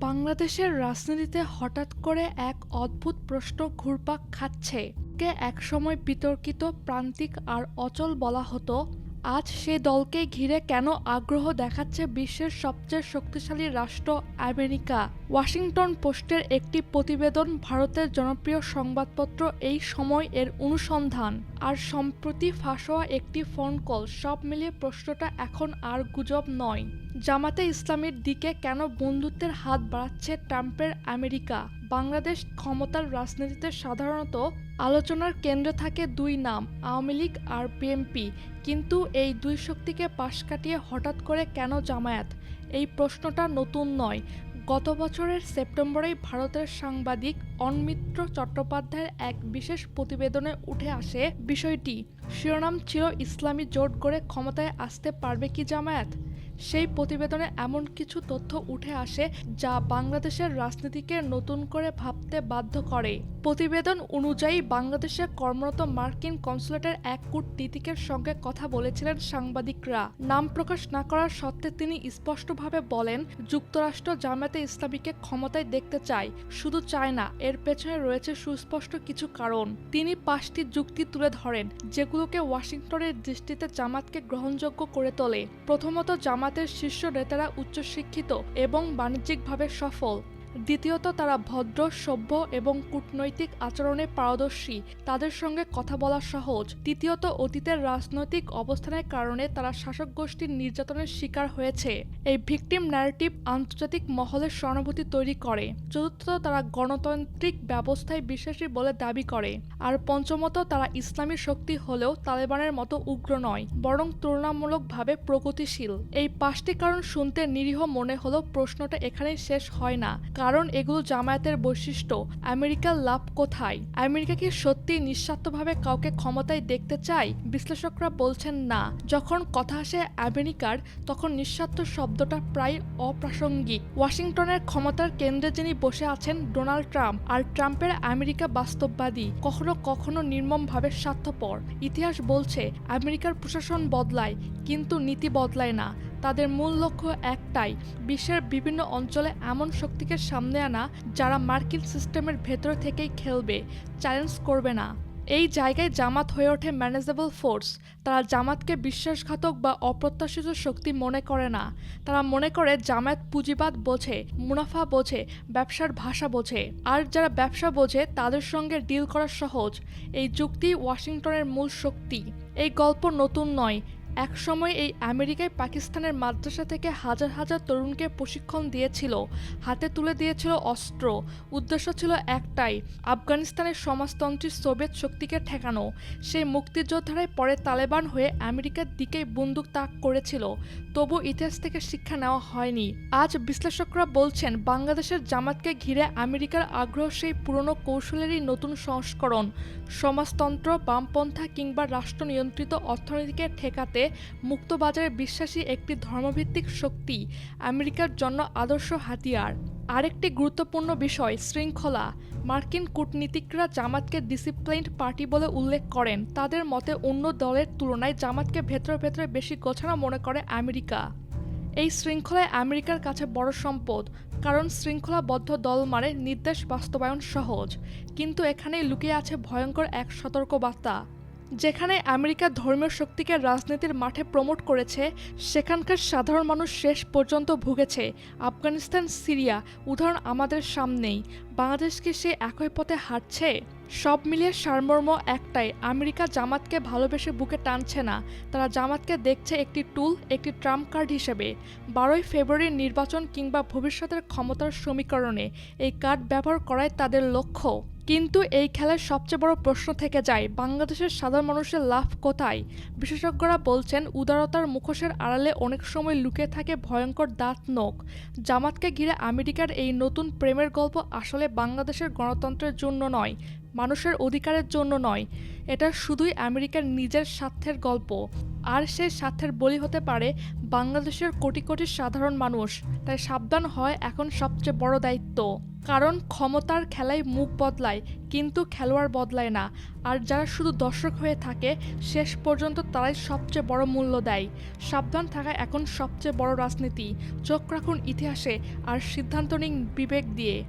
বাংলাদেশের রাজনীতিতে হঠাৎ করে এক অদ্ভুত প্রশ্ন ঘুরপাক খাচ্ছে। কে একসময় বিতর্কিত, প্রান্তিক আর অচল বলা হতো, আজ সে দলকে ঘিরে কেন আগ্রহ দেখাচ্ছে বিশ্বের সবচেয়ে শক্তিশালী রাষ্ট্র আমেরিকা। ওয়াশিংটন পোস্টের একটি প্রতিবেদন, ভারতের জনপ্রিয় সংবাদপত্র এই সময় এর অনুসন্ধান, আর সম্প্রতি ফাঁস হওয়া একটি ফোন কল, সব মিলিয়ে প্রশ্নটা এখন আর গুজব নয়। জামাতে ইসলামীর দিকে কেন বন্ধুত্বের হাত বাড়াচ্ছে ট্রাম্পের আমেরিকা? বাংলাদেশ ক্ষমতার রাজনীতিতে সাধারণত আলোচনার কেন্দ্রে থাকে দুই নাম, আওয়ামী লীগ আর বিএনপি, কিন্তু এই দুই শক্তিকে পাশ কাটিয়ে হঠাৎ করে কেন জামায়াত? এই প্রশ্নটা নতুন নয়। গত বছরের সেপ্টেম্বরেই ভারতের সাংবাদিক অন্মিত্র চট্টোপাধ্যায়ের এক বিশেষ প্রতিবেদনে উঠে আসে বিষয়টি। শিরোনাম ছিল, ইসলামী জোট গড়ে ক্ষমতায় আসতে পারবে কি জামায়াত? সেই প্রতিবেদনে এমন কিছু তথ্য উঠে আসে যা বাংলাদেশের রাজনীতিকে নতুন করে ভাবতে বাধ্য করে। প্রতিবেদন অনুযায়ী বাংলাদেশে কর্মরত মার্কিন কনসুলেটের এক কূটনীতিকের সঙ্গে কথা বলেছিলেন সাংবাদিকরা। নাম প্রকাশ না করার সত্ত্বে তিনি স্পষ্টভাবে বলেন, যুক্তরাষ্ট্র জামায়াতে ইসলামীকে ক্ষমতায় দেখতে চায়, শুধু চায় না, এর পেছনে রয়েছে সুস্পষ্ট কিছু কারণ। তিনি 5টি যুক্তি তুলে ধরেন, যেগুলোকে ওয়াশিংটনের দৃষ্টিতে জামাতকে গ্রহণযোগ্য করে তোলে। প্রথমত, জামাতের শীর্ষ নেতারা উচ্চশিক্ষিত এবং বাণিজ্যিকভাবে সফল। দ্বিতীয়ত, তারা ভদ্র, সভ্য এবং কূটনৈতিক আচরণে পারদর্শী, তাদের সঙ্গে কথা বলা সহজ। তৃতীয়ত, অতীতের রাজনৈতিক অবস্থানের কারণে তারা শাসক গোষ্ঠীর নির্যাতনের শিকার হয়েছে। এই ভিকটিম ন্যারেটিভ আন্তর্জাতিক মহলে সহানুভূতি তৈরি করে। চতুর্থত, তারা গণতান্ত্রিক ব্যবস্থায় বিশ্বাসী বলে দাবি করে। আর পঞ্চমত, তারা ইসলামী শক্তি হলেও তালেবানের মতো উগ্র নয়, বরং তুলনামূলকভাবে প্রগতিশীল। এই 5টি কারণ শুনতে নিরীহ মনে হলেও প্রশ্নটা এখানেই শেষ হয় না, কারণ এগুলো জামায়াতের বৈশিষ্ট্য। আমেরিকার লাভ কোথায়? আমেরিকা কি সত্যি নিঃস্বার্থভাবে কাউকে ক্ষমতায় দেখতে চায়? বিশ্লেষকরা বলছেন না। যখন কথা আসে আমেরিকার, তখন নিঃস্বার্থ শব্দটা প্রায় অপ্রাসঙ্গিক। ওয়াশিংটনের ক্ষমতার কেন্দ্রে যিনি বসে আছেন ডোনাল্ড ট্রাম্প, আর ট্রাম্পের আমেরিকা বাস্তববাদী, কখনো কখনো নির্মমভাবে স্বার্থপর। ইতিহাস বলছে আমেরিকার প্রশাসন বদলায়, কিন্তু নীতি বদলায় না। তাদের মূল লক্ষ্য একটাই, বিশ্বের বিভিন্ন অঞ্চলে এমন শক্তিকে সামনে আনা যারা মার্কিন সিস্টেমের ভেতর থেকেই খেলবে, চ্যালেঞ্জ করবে না। এই জায়গায় জামাত হয়ে ওঠে ম্যানেজেবল ফোর্স। তারা জামাতকে বিশ্বাসঘাতক বা অপ্রত্যাশিত শক্তি মনে করে না। তারা মনে করে জামায়াত পুঁজিবাদ বোঝে, মুনাফা বোঝে, ব্যবসার ভাষা বোঝে। আর যারা ব্যবসা বোঝে তাদের সঙ্গে ডিল করা সহজ। এই যুক্তি ওয়াশিংটনের মূল শক্তি। এই গল্প নতুন নয়। একসময় এই আমেরিকায় পাকিস্তানের মাদ্রাসা থেকে হাজার হাজার তরুণকে প্রশিক্ষণ দিয়েছিল, হাতে তুলে দিয়েছিল অস্ত্র। উদ্দেশ্য ছিল একটাই, আফগানিস্তানের সমাজতন্ত্রী সোভিয়েত শক্তিকে ঠেকানো। সেই মুক্তিযোদ্ধারাই পরে তালেবান হয়ে আমেরিকার দিকেই বন্দুক তাক করেছিল। তবু ইতিহাস থেকে শিক্ষা নেওয়া হয়নি। আজ বিশ্লেষকরা বলছেন, বাংলাদেশের জামাতকে ঘিরে আমেরিকার আগ্রহ সেই পুরনো কৌশলেরই নতুন সংস্করণ। সমাজতন্ত্র, বামপন্থা কিংবা রাষ্ট্র নিয়ন্ত্রিত অর্থনীতিকে ঠেকাতে মুক্তবাজারে বিশ্বাসী একটি ধর্মভিত্তিক শক্তি আমেরিকার জন্য আদর্শ হাতিয়ার। আরেকটি গুরুত্বপূর্ণ বিষয়, শৃঙ্খলা। মার্কিন কূটনীতিকরা জামাতকে ডিসিপ্লিনড পার্টি বলে উল্লেখ করেন। তাদের মতে অন্য দলের তুলনায় জামাতকে ভেতরে ভেতরে বেশি গোছানো মনে করে আমেরিকা। এই শৃঙ্খলায় আমেরিকার কাছে বড় সম্পদ, কারণ শৃঙ্খলাবদ্ধ দল মানে নির্দেশ বাস্তবায়ন সহজ। কিন্তু এখানেই লুকিয়ে আছে ভয়ঙ্কর এক সতর্কবার্তা। যেখানে আমেরিকা ধর্মীয় শক্তিকে রাজনীতির মাঠে প্রমোট করেছে, সেখানকার সাধারণ মানুষ শেষ পর্যন্ত ভুগেছে। আফগানিস্তান, সিরিয়া উদাহরণ আমাদের সামনেই। বাংলাদেশ কি সে একই পথে হাঁটছে? সব মিলিয়ে সারমর্ম একটাই, আমেরিকা জামাতকে ভালোবেসে বুকে টানছে না। তারা জামাতকে দেখছে একটি টুল, একটি ট্রাম্প কার্ড হিসেবে। 12ই ফেব্রুয়ারির নির্বাচন কিংবা ভবিষ্যতের ক্ষমতার সমীকরণে এই কার্ড ব্যবহার করাই তাদের লক্ষ্য। কিন্তু এই খেলার সবচেয়ে বড় প্রশ্ন থেকে যায়, বাংলাদেশের সাধারণ মানুষের লাভ কোথায়? বিশেষজ্ঞরা বলছেন, উদারতার মুখোশের আড়ালে অনেক সময় লুকিয়ে থাকে ভয়ঙ্কর দাঁত নখ। জামাতকে ঘিরে আমেরিকার এই নতুন প্রেমের গল্প আসলে বাংলাদেশের গণতন্ত্রের জন্য নয়, মানুষের অধিকারের জন্য নয়। এটা শুধুই আমেরিকার নিজের স্বার্থের গল্প। আর সেই স্বার্থের বলি হতে পারে বাংলাদেশের কোটি কোটি সাধারণ মানুষ। তাই সাবধান হয় এখন সবচেয়ে বড় দায়িত্ব। কারণ ক্ষমতার খেলায় মুখ বদলায়, কিন্তু খেলোয়াড় বদলায় না। আর যারা শুধু দর্শক হয়ে থাকে শেষ পর্যন্ত তারাই সবচেয়ে বড় মূল্য দেয়। সাবধান থাকা এখন সবচেয়ে বড় রাজনীতি। চোখ রাখুন ইতিহাসে আর সিদ্ধান্ত নিন বিবেক দিয়ে।